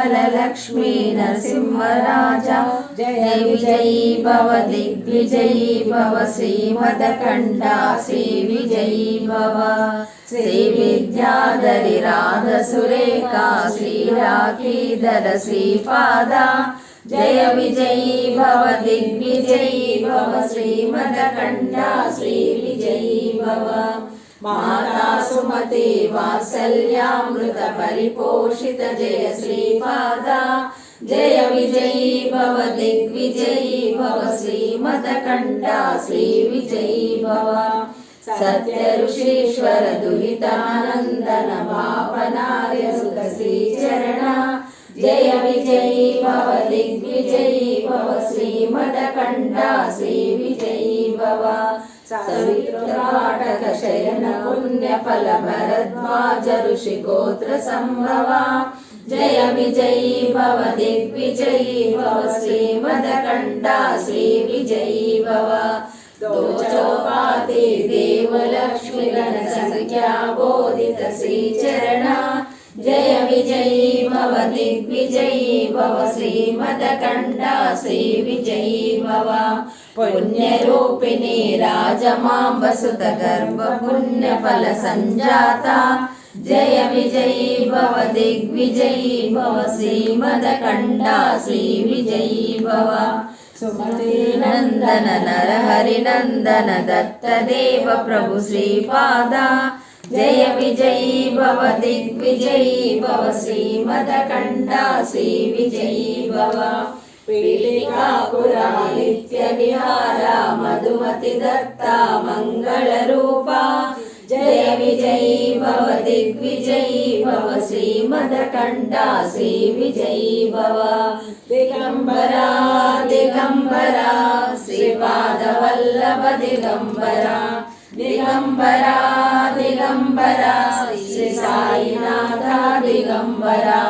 लक्ष्मी नरसिंहराजा जय विजयी भव दिग्विजयी भव श्रीमदकण्ठा श्री विजयी भव श्री विद्याधरी राधसुरेखा श्रीराखीधर श्रीपादा जय विजयी भव दिग्विजयी भव श्रीमदकण्ठा श्री विजयी भव माता सुमति वात्सल्यामृत परिपोषित जय श्रीपादा जय विजयी भव दिग्विजयी भव श्रीमदकण्ठा श्री विजयी भव सत्य ऋषीश्वर दुहितानंदन भावनार्य सुत श्रीचरण जय विजयी भव दिग्विजयी भव श्रीमदकण्ठा श्री विजयी भव सवितृपाठक शयन पुण्य फल भरद्वाज ऋषि गोत्र संभवा जय विजयी भव दिग्विजयी भव श्रीमदकण्ठा श्री विजयी भव दो चौपाती देव लक्ष्मी गण संख्या बोधित श्रीचरण जय विजयी भव दिग्विजयी भव श्रीमदकण्ठा श्री विजयी भव पुण्यरूपिणी राजमांब सुत गर्भ पुण्य फल संजाता जय विजयी भव दिग्विजयी भव श्रीमदकण्ठा श्री विजयी भव सुमति नंदन नरहरि नंदन दत्त देव प्रभु श्रीपादा जय विजयी भव दिग्विजयी भव श्रीमदकण्ठा श्री विजयी भव पीठिकापुरा नित्य विहारा मधुमति दत्ता मंगल रूपा जय विजयी भव दिग्विजयी भव श्रीमदकण्ठा श्री विजयी भव दिगंबरा दिगंबरा श्रीपाद वल्लभ दिगंबरा दिगंबरा दिगंबरा श्री साईनाथ दिगंबरा